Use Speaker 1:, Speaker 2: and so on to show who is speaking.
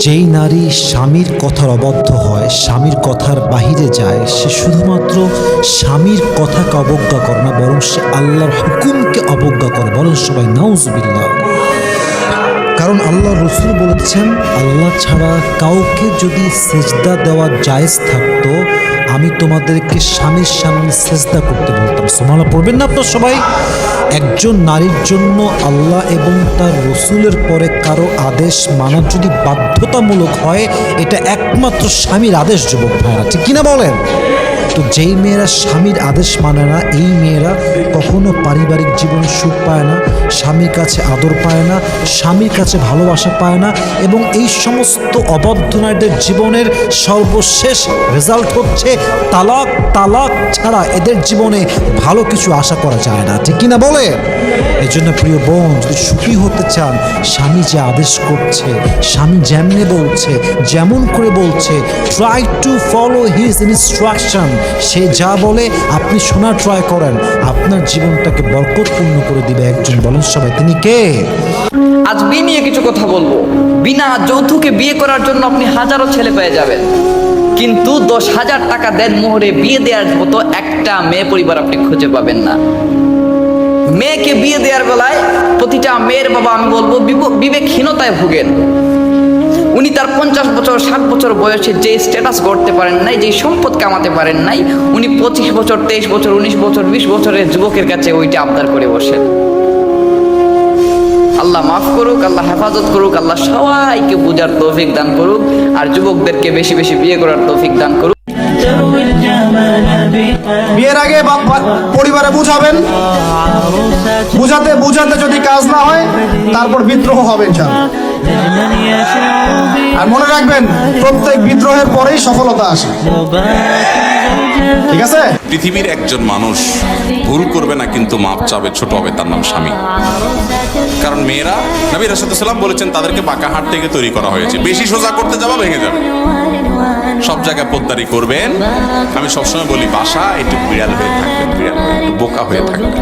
Speaker 1: যেই নারী স্বামীর কথার অবদ্ধ হয়, স্বামীর কথার বাহিরে যায়, সে শুধুমাত্র স্বামীর কথাকে অবজ্ঞা করে না, বরং সে আল্লাহর হুকুমকে অবজ্ঞা করে। বলেন সবাই নাউজুবিল্লাহ। কারণ আল্লাহ রসুল বলেছেন, আল্লাহ ছাড়া কাউকে যদি সেজদা দেওয়া জায়েজ থাকতো, আমি তোমাদেরকে স্বামীর সামনে সেজদা করতে বলতাম। সুবহানাল্লাহ পড়বেন না আপনার সবাই? একজন নারীর জন্য আল্লাহ এবং তার রসুলের পরে কারো আদেশ মানা যদি বাধ্যতামূলক হয়, এটা একমাত্র স্বামীর আদেশ, যুবক ভাইরা, ঠিক কিনা বলেন? তো যেই মেয়েরা স্বামীর আদেশ মানে না, এই মেয়েরা কখনো পারিবারিক জীবনে সুখ পায় না, স্বামীর কাছে আদর পায় না, স্বামীর কাছে ভালোবাসা পায় না, এবং এই সমস্ত অবদ্ধ নারীদের জীবনের সর্বশেষ রেজাল্ট হচ্ছে তালাক। তালাক ছাড়া এদের জীবনে ভালো কিছু আশা করা যায় না, ঠিক কিনা বলে? এই জন্য প্রিয় বোন, যদি সুখী হতে চান, স্বামী যে আদেশ করছে, স্বামী যেমনে বলছে, যেমন করে বলছে, try to follow his instruction. সে যা বলে আপনি শোনার ট্রাই করেন, আপনার জীবনটাকে বরকতপূর্ণ করে দিবে একজন। বলেন সবাই, তিনি কে?
Speaker 2: আজ বিয়ে নিয়ে কিছু কথা বলবো। বিনা যৌতুকে বিয়ে করার জন্য আপনি হাজারো ছেলে পেয়ে যাবেন, কিন্তু 10,000 টাকা দেন মোহরে বিয়ে দেওয়ার মতো একটা মেয়ে পরিবার আপনি খুঁজে পাবেন না। মেয়েকে বিয়ে দেওয়ার বেলায় প্রতিটা মেয়ের বাবা, আমি বলবো, বিবেকহীনতায় ভুগেন। উনি তার 50 বছর 60 বছর বয়সে যে স্ট্যাটাস গড়তে পারেন নাই, যে সম্পদ কামাতে পারেন নাই, উনি 25 বছর 23 বছর 19 বছর 20 বছরের যুবকের কাছে ওইটা আবদার করে বসেন। আল্লাহ মাফ করুক, আল্লাহ হেফাজত করুক, আল্লাহ সবাইকে বুঝার তৌফিক দান করুক, আর যুবকদেরকে বেশি বেশি বিয়ে করার তৌফিক দান করুক।
Speaker 3: বিয়ের আগে পরিবারে বুঝাবেন, বুঝাতে বুঝাতে যদি কাজ না হয়, তারপর বিদ্রোহ হবে ইনশাআল্লাহ। আর মনে রাখবেন, প্রত্যেক বিদ্রোহের পরেই সফলতা আসে, ঠিক আছে?
Speaker 4: পৃথিবীর একজন মানুষ ভুল করবে না, কিন্তু মাপ চাবে, ছোট হবে, তার নাম স্বামী। কারণ মেয়েরা, নবী রাসূলুল্লাহ সাল্লাল্লাহু আলাইহি ওয়াসাল্লাম বলেছেন, তাদেরকে বাঁকা হাট থেকে তৈরি করা হয়েছে। বেশি সোজা করতে যাওয়া ভেঙে যাবে। সব জায়গায় পোদ্দারি করবেন। আমি সবসময় বলি, বাসা একটু বিড়াল হয়ে থাকবেন, বিড়াল হয়ে, একটু বোকা হয়ে থাকবেন।